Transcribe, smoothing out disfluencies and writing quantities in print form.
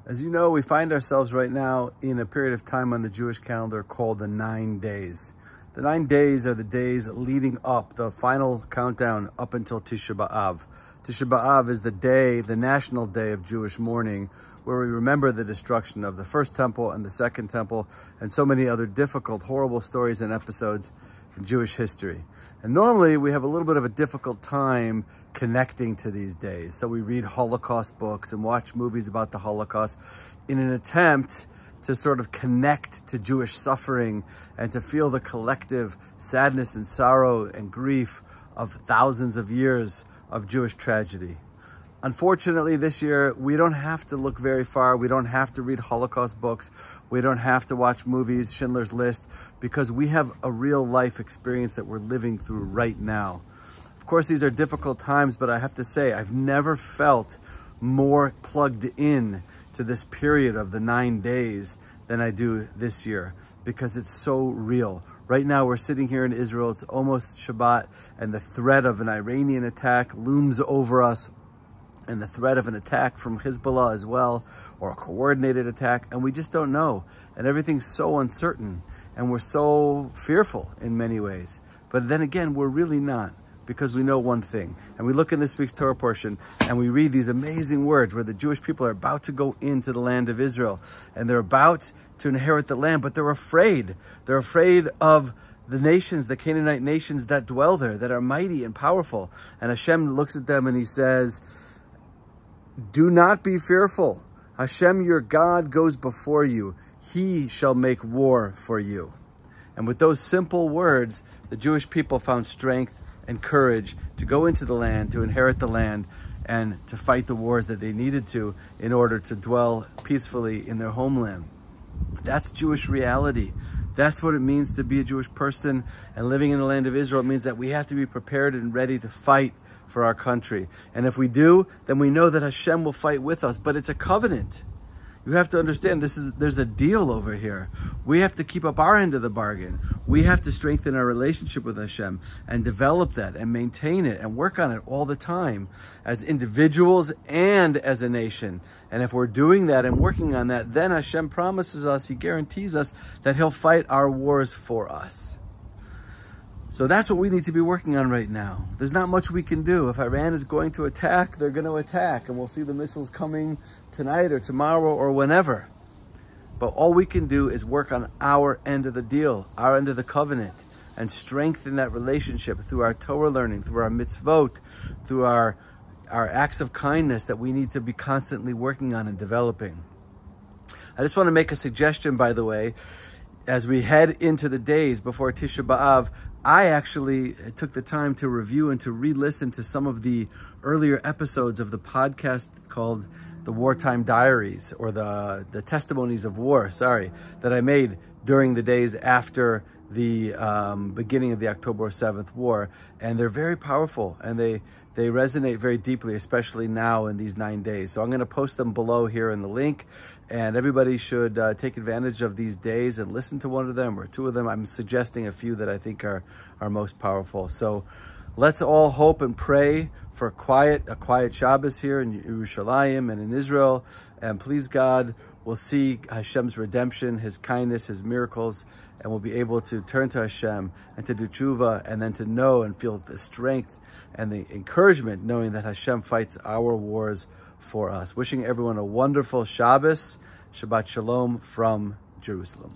As you know, we find ourselves right now in a period of time on the Jewish calendar called the 9 days. The 9 days are the days leading up, the final countdown up until Tisha B'Av. Tisha B'Av is the day, the national day of Jewish mourning, where we remember the destruction of the first temple and the second temple and so many other difficult, horrible stories and episodes in Jewish history. And normally we have a little bit of a difficult time connecting to these days. So we read Holocaust books and watch movies about the Holocaust in an attempt to sort of connect to Jewish suffering and to feel the collective sadness and sorrow and grief of thousands of years of Jewish tragedy. Unfortunately, this year, we don't have to look very far. We don't have to read Holocaust books. We don't have to watch movies, Schindler's List, because we have a real life experience that we're living through right now. Of course, these are difficult times, but I have to say, I've never felt more plugged in to this period of the 9 days than I do this year, because it's so real. Right now, we're sitting here in Israel. It's almost Shabbat, and the threat of an Iranian attack looms over us, and the threat of an attack from Hezbollah as well, or a coordinated attack, and we just don't know. And everything's so uncertain, and we're so fearful in many ways. But then again, we're really not, because we know one thing. And we look in this week's Torah portion, and we read these amazing words where the Jewish people are about to go into the land of Israel, and they're about to inherit the land, but they're afraid. They're afraid of the nations, the Canaanite nations that dwell there, that are mighty and powerful. And Hashem looks at them and he says, "Do not be fearful. Hashem, your God, goes before you. He shall make war for you." And with those simple words, the Jewish people found strength and courage to go into the land, to inherit the land, and to fight the wars that they needed to in order to dwell peacefully in their homeland. That's Jewish reality. That's what it means to be a Jewish person and living in the land of Israel. It means that we have to be prepared and ready to fight for our country. And if we do, then we know that Hashem will fight with us. But it's a covenant. You have to understand, there's a deal over here. We have to keep up our end of the bargain. We have to strengthen our relationship with Hashem and develop that and maintain it and work on it all the time as individuals and as a nation. And if we're doing that and working on that, then Hashem promises us, He guarantees us that He'll fight our wars for us. So that's what we need to be working on right now. There's not much we can do. If Iran is going to attack, they're going to attack, and we'll see the missiles coming tonight or tomorrow or whenever. But all we can do is work on our end of the deal, our end of the covenant, and strengthen that relationship through our Torah learning, through our mitzvot, through our acts of kindness that we need to be constantly working on and developing. I just want to make a suggestion, by the way. As we head into the days before Tisha B'Av, I actually took the time to review and to re-listen to some of the earlier episodes of the podcast called The Wartime Diaries, or the Testimonies of War, that I made during the days after the beginning of the October 7th war. And they're very powerful, and they resonate very deeply, especially now in these 9 days. So I'm going to post them below here in the link, and everybody should take advantage of these days and listen to one of them or two of them. I'm suggesting a few that I think are most powerful. So let's all hope and pray for a quiet Shabbos here in Yerushalaim and in Israel. And please God, we'll see Hashem's redemption, His kindness, His miracles, and we'll be able to turn to Hashem and to do tshuva, and then to know and feel the strength and the encouragement knowing that Hashem fights our wars for us. Wishing everyone a wonderful Shabbos. Shabbat Shalom from Jerusalem.